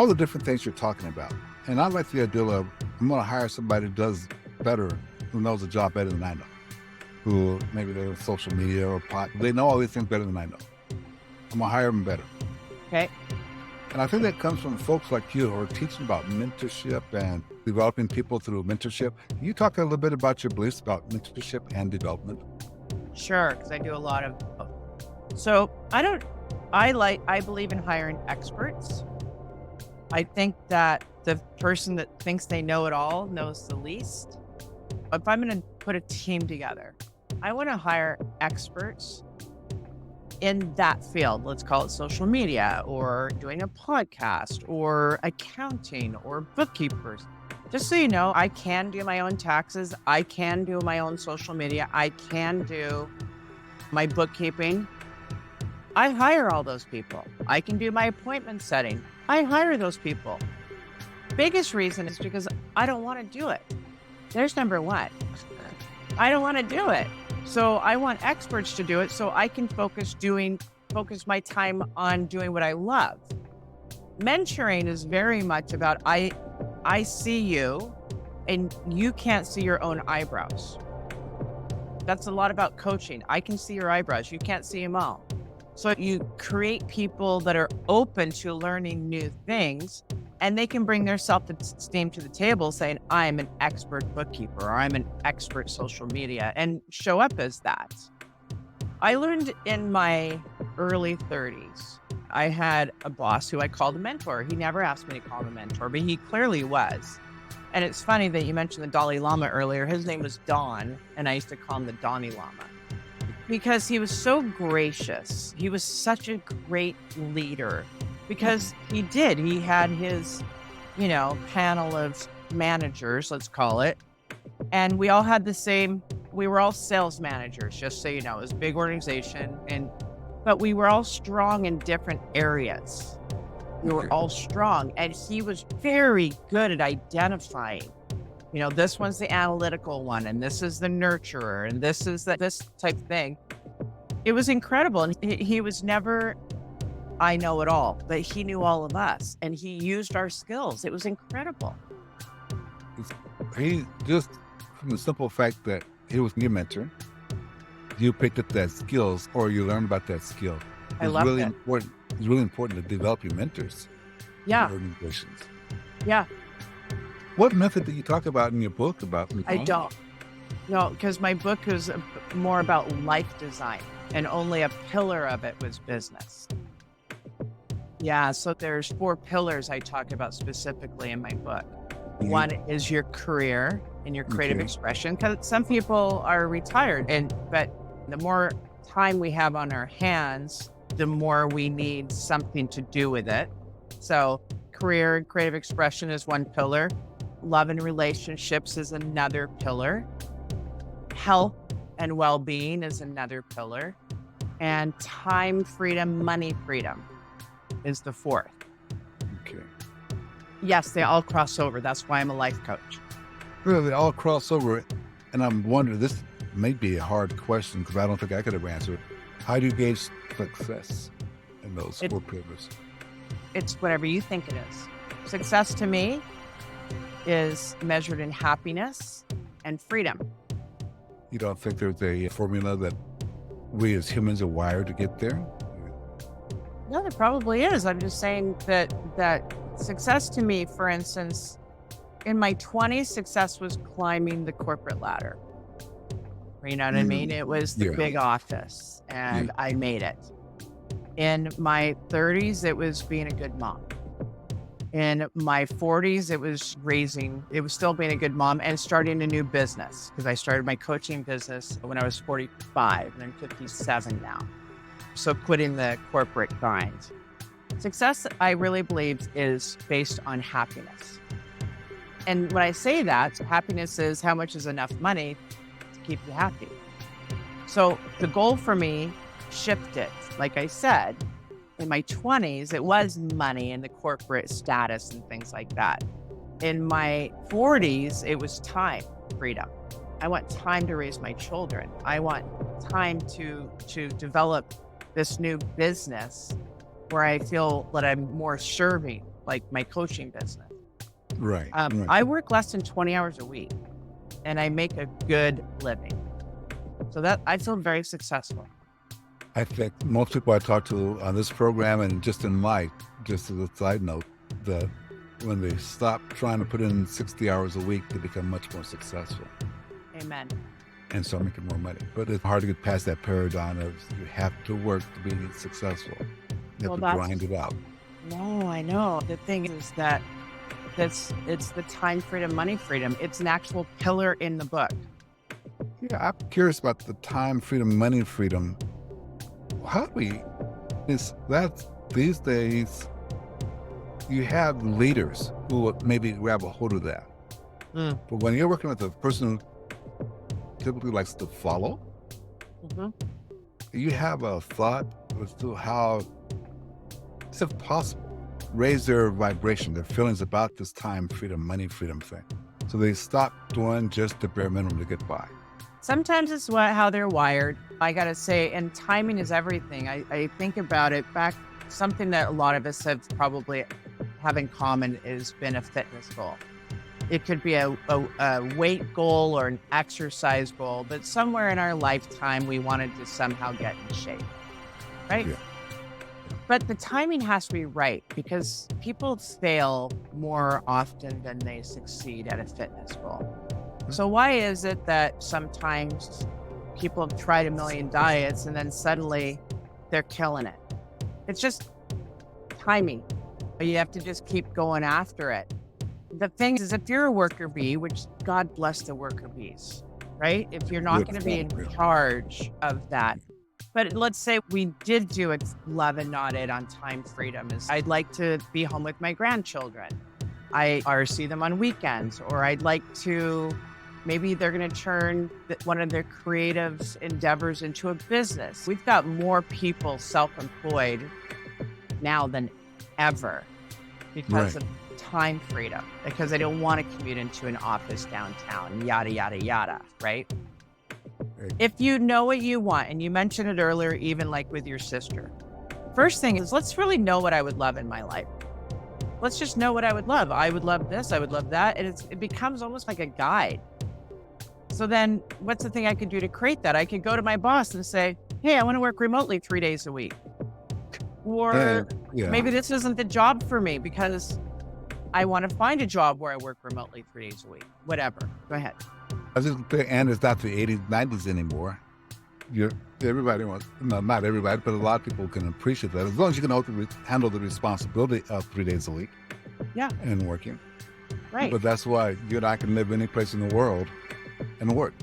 the different things you're talking about, and I like the idea of, I'm going to hire somebody who does better, who knows the job better than I know, who maybe they're on social media or they know all these things better than I know. I'm going to hire them better. Okay. And I think that comes from folks like you who are teaching about mentorship and developing people through mentorship. Can you talk a little bit about your beliefs about mentorship and development? Sure, because I do a lot of both. So I believe in hiring experts. I think that the person that thinks they know it all knows the least. If I'm going to put a team together, I want to hire experts in that field. Let's call it social media or doing a podcast or accounting or bookkeepers. Just so you know, I can do my own taxes. I can do my own social media. I can do my bookkeeping. I hire all those people. I can do my appointment setting. I hire those people. Biggest reason is because I don't want to do it. There's number one. I don't want to do it. So I want experts to do it so I can focus my time on doing what I love. Mentoring is very much about I see you and you can't see your own eyebrows. That's a lot about coaching. I can see your eyebrows. You can't see them all. So you create people that are open to learning new things, and they can bring their self-esteem to the table saying, I'm an expert bookkeeper, or I'm an expert social media, and show up as that. I learned in my early 30s, I had a boss who I called a mentor. He never asked me to call him a mentor, but he clearly was. And it's funny that you mentioned the Dalai Lama earlier. His name was Don, and I used to call him the Donnie Lama because he was so gracious. He was such a great leader because he had his, panel of managers, let's call it. And we all had we were all sales managers, just so you know. It was a big organization, but we were all strong in different areas. We were all strong, and he was very good at identifying, this one's the analytical one, and this is the nurturer, and this is this type of thing. It was incredible. And he was never, I know it all, but he knew all of us, and he used our skills. It was incredible. He just, from the simple fact that he was your mentor, you picked up that skills, or you learned about that skill. I love really it. Important. It's really important to develop your mentors. Yeah. In organizations. Yeah. What method do you talk about in your book about? I don't. No, because my book is more about life design, and only a pillar of it was business. Yeah, so there's 4 pillars I talk about specifically in my book. One is your career and your creative expression, because some people are retired, but the more time we have on our hands, the more we need something to do with it. So career and creative expression is one pillar. Love and relationships is another pillar. Health and well-being is another pillar. And time freedom, money freedom is the 4th. Okay. Yes, they all cross over. That's why I'm a life coach. Well, they all cross over. And I'm wondering, this may be a hard question because I don't think I could ever answer it. How do you gauge success in those 4 pillars? It's whatever you think it is. Success to me is measured in happiness and freedom. You don't think there's a formula that we as humans are wired to get there? No, there probably is. I'm just saying that success to me, for instance, in my 20s, success was climbing the corporate ladder. You know what I mean? It was the big office, and I made it. In my 30s, it was being a good mom. In my 40s, it was still being a good mom and starting a new business, because I started my coaching business when I was 45 and I'm 57 now. So quitting the corporate grind. Success, I really believe, is based on happiness. And when I say that, happiness is how much is enough money to keep you happy. So the goal for me shifted. Like I said, in my 20s, it was money and the corporate status and things like that. In my 40s, it was time freedom. I want time to raise my children. I want time to develop this new business where I feel that I'm more serving, like my coaching business. Right. I work less than 20 hours a week and I make a good living. So that I feel very successful. I think most people I talk to on this program, and just in life, just as a side note, that when they stop trying to put in 60 hours a week, they become much more successful. Amen. And start making more money. But it's hard to get past that paradigm of you have to work to be successful. You have to grind it out. No, I know. The thing is that it's the time freedom, money freedom. It's an actual pillar in the book. Yeah, I'm curious about the time freedom, money freedom. How do we, these days, you have leaders who would maybe grab a hold of that. But when you're working with a person who typically likes to follow, you have a thought as to how, if possible, raise their vibration, their feelings about this time freedom, money freedom thing. So they stop doing just the bare minimum to get by. Sometimes it's how they're wired. I got to say, and timing is everything. I think about it back, something that a lot of us have probably have in common has been a fitness goal. It could be a weight goal or an exercise goal, but somewhere in our lifetime, we wanted to somehow get in shape, right? Yeah. But the timing has to be right, because people fail more often than they succeed at a fitness goal. So why is it that sometimes people have tried a million diets and then suddenly they're killing it? It's just timing. You have to just keep going after it. The thing is, if you're a worker bee, which God bless the worker bees, right? If you're not going to be in charge of that. But let's say we did do it, love and not it on time freedom. I'd like to be home with my grandchildren. Or see them on weekends, or I'd like to, maybe they're going to turn one of their creative endeavors into a business. We've got more people self-employed now than ever because of time freedom, because they don't want to commute into an office downtown, yada, yada, yada, right? If you know what you want, and you mentioned it earlier, even like with your sister, first thing is, let's really know what I would love in my life. Let's just know what I would love. I would love this, I would love that. And it becomes almost like a guide. So then what's the thing I could do to create that? I could go to my boss and say, hey, I want to work remotely 3 days a week. Or maybe this isn't the job for me because I want to find a job where I work remotely 3 days a week. Whatever. Go ahead. I was just saying, and it's not the 80s, 90s anymore. Everybody wants, no, not everybody, but a lot of people can appreciate that. As long as you can handle the responsibility of 3 days a week. Yeah. And working. Right. But that's why you and I can live any place in the world and work.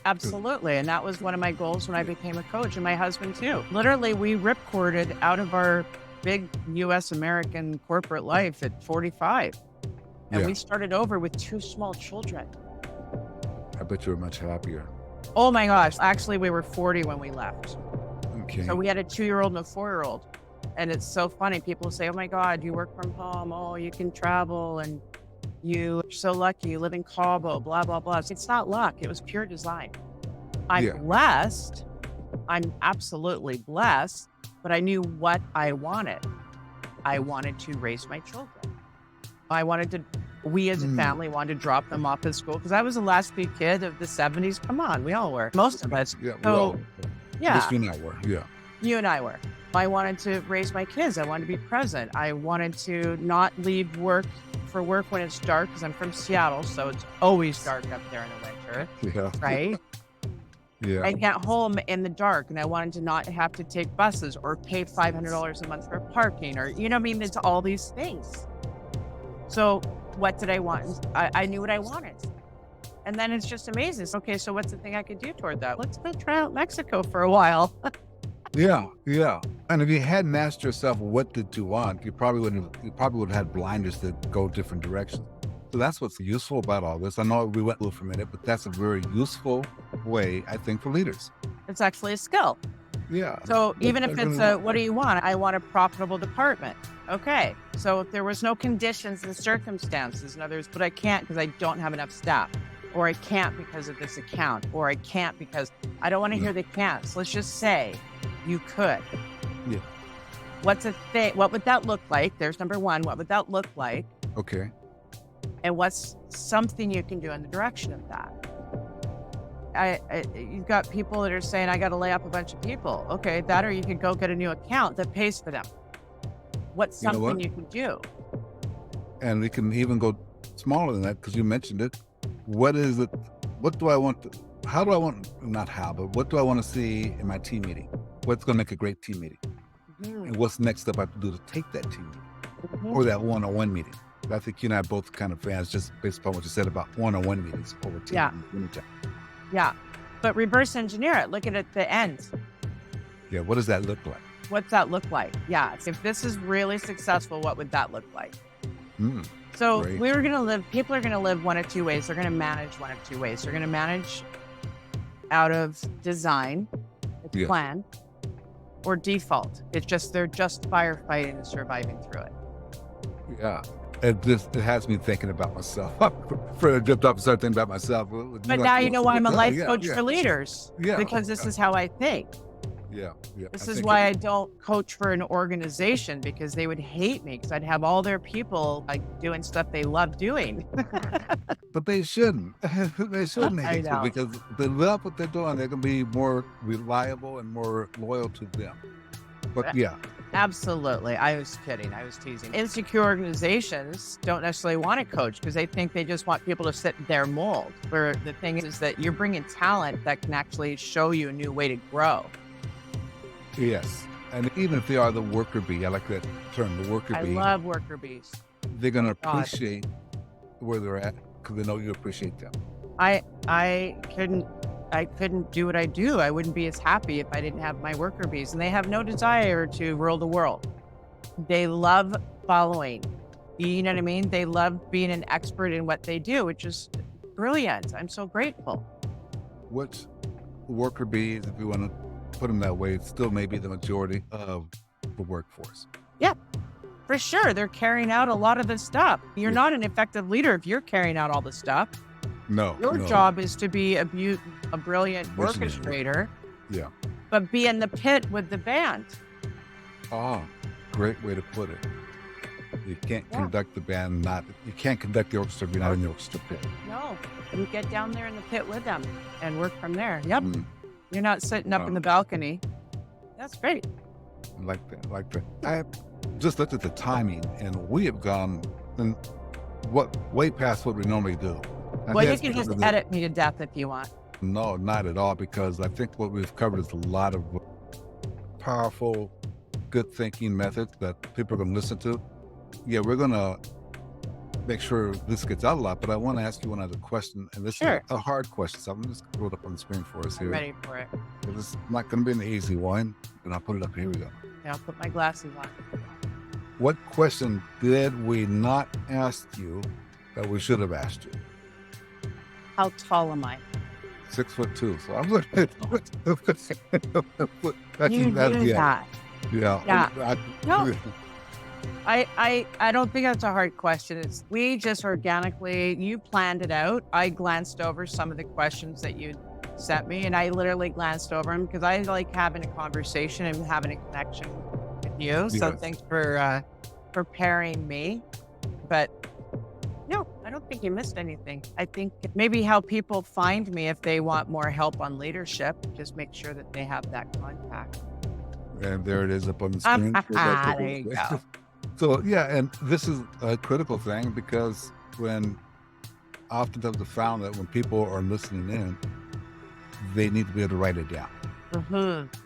Absolutely. And that was one of my goals when I became a coach, and my husband too. Literally, we ripcorded out of our big US American corporate life at 45. And we started over with 2 small children. I bet you were much happier. Oh my gosh. Actually, we were 40 when we left. Okay. So we had a 2-year-old and a 4-year-old. And it's so funny. People say, oh my God, you work from home. Oh, you can travel and you're so lucky. You live in Cabo, blah, blah, blah. It's not luck. It was pure design. I'm blessed. I'm absolutely blessed, but I knew what I wanted. I wanted to raise my children. We as a family wanted to drop them off at school because I was the last big kid of the 70s. Come on, we all were. Most of us. Yeah, so, At least you and I were, You and I were. I wanted to raise my kids. I wanted to be present. I wanted to not leave work for work when it's dark because I'm from Seattle, so it's always dark up there in the winter, right? Yeah. And get home in the dark, and I wanted to not have to take buses or pay $500 a month for parking, or, you know what I mean? It's all these things. So what did I want? I knew what I wanted. And then it's just amazing. Okay, so what's the thing I could do toward that? Let's go try out Mexico for a while. Yeah, yeah. And if you hadn't asked yourself what did you want, you probably would have had blinders that go different directions. So that's what's useful about all this. I know we went a little for a minute, but that's a very useful way, I think, for leaders. It's actually a skill. Yeah. So even if it's a, what do you want? I want a profitable department. Okay. So if there was no conditions and circumstances, in other words, but I can't because I don't have enough staff, or I can't because of this account, or I can't because I don't want to hear the can'ts. Let's just say you could. Yeah. What's a thing? What would that look like? There's number one. What would that look like? Okay. And what's something you can do in the direction of that? You've got people that are saying, I got to lay off a bunch of people. Okay, that, or you could go get a new account that pays for them. What's something you can do? And we can even go smaller than that, because you mentioned it. What is it? What do I want? How do I want, not how, but what do I want to see in my team meeting? What's going to make a great team meeting? And what's the next step I have to do to take that team meeting or that one-on-one meeting? I think you and I are both kind of fans, just based upon what you said about one-on-one meetings over team. Yeah. But reverse engineer it. Look at it at the end. Yeah. What does that look like? What's that look like? Yeah. If this is really successful, what would that look like? So Great. People are going to live one of two ways. They're going to manage one of two ways. They're going to manage out of design, plan, or default. They're just firefighting and surviving through it. Yeah. It has me thinking about myself. For I jumped up and started thinking about myself. But now you know why I'm a life coach for leaders. Yeah. Because this is how I think. Yeah. This is why I don't coach for an organization, because they would hate me, because I'd have all their people like doing stuff they love doing. But they shouldn't. They shouldn't hate you, because if they love what they're doing, they're going to be more reliable and more loyal to them. But yeah. Absolutely. I was kidding. I was teasing. Insecure organizations don't necessarily want to coach because they think they just want people to sit in their mold. Where the thing is that you're bringing talent that can actually show you a new way to grow. Yes. And even if they are the worker bee, I like that term, the worker bee. I love worker bees. They're going to appreciate where they're at because they know you appreciate them. I couldn't do what I do. I wouldn't be as happy if I didn't have my worker bees, and they have no desire to rule the world. They love following. You know what I mean? They love being an expert in what they do, which is brilliant. I'm so grateful. What's worker bees, if you want to put them that way, still may be the majority of the workforce. Yeah, for sure. They're carrying out a lot of the stuff. You're not an effective leader if you're carrying out all the stuff. No. Your job is to be a brilliant orchestrator. Yeah. But be in the pit with the band. Oh, great way to put it. You can't conduct the band, you can't conduct the orchestra if you're not in the orchestra pit. No, you get down there in the pit with them and work from there. Yep. You're not sitting up in the balcony. That's great. I like that. I just looked at the timing, and we have gone way past what we normally do. Well, you can just edit me to death if you want. No, not at all, because I think what we've covered is a lot of powerful, good thinking methods that people are going to listen to. Yeah, we're going to make sure this gets out a lot, but I want to ask you one other question, and this is a hard question, so I'm going to just throw it up on the screen for us here. I'm ready for it. It's not going to be an easy one, and I'll put it up. Here we go. Yeah, I'll put my glasses on. What question did we not ask you that we should have asked you? How tall am I? 6'2". So I'm looking at you do that. Yeah. No. I don't think that's a hard question. We just organically, you planned it out. I glanced over some of the questions that you sent me, and I literally glanced over them because I like having a conversation and having a connection with you. So thanks for preparing me. But no, I don't think you missed anything. I think maybe how people find me if they want more help on leadership, just make sure that they have that contact. And there it is up on the screen. There you go. So yeah, and this is a critical thing because oftentimes I found that when people are listening in, they need to be able to write it down.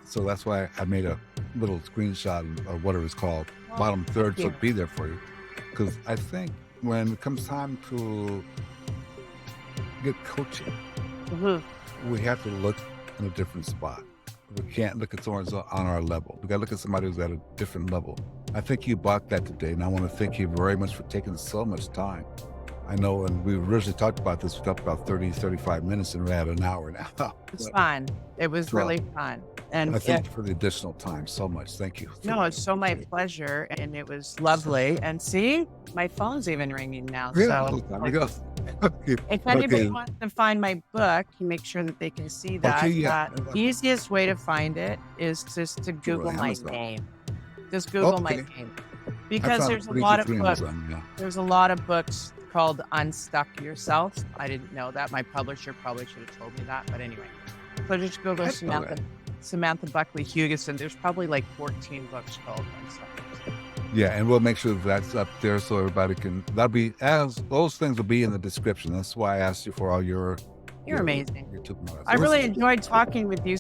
So that's why I made a little screenshot of whatever it's called, bottom third, so it'll be there for you. Because I think when it comes time to get coaching, we have to look in a different spot. We can't look at someone who's on our level. We got to look at somebody who's at a different level. I think you bought that today, and I want to thank you very much for taking so much time. I know, and we originally talked about this, we talked about 30, 35 minutes, and we're at an hour now. It's fun. It was really fun. And I thank you for the additional time so much. Thank you. no, it's so my pleasure. And it was lovely. And see, my phone's even ringing now. Yeah, So there we go. Okay. if anybody Okay. wants to find my book, you make sure that they can see that. Okay, yeah. The easiest way to find it is just to Google my Amazon. name. Just Google my Okay. name. I Because found there's a pretty lot of good books. Amazon, yeah. There's a lot of books called Unstuck Yourself. I didn't know that. My publisher probably should have told me that. But anyway, so just Google I know that. Samantha Buckley-Hugessen. There's probably like 14 books called Unstuck Yourself. Yeah, and we'll make sure that's up there so everybody can. That'll be as those things will be in the description. That's why I asked you for all your. You're amazing. Your tip notes. I really enjoyed talking with you.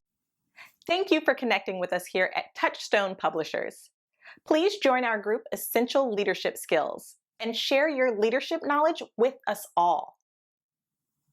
Thank you for connecting with us here at Touchstone Publishers. Please join our group Essential Leadership Skills and share your leadership knowledge with us all.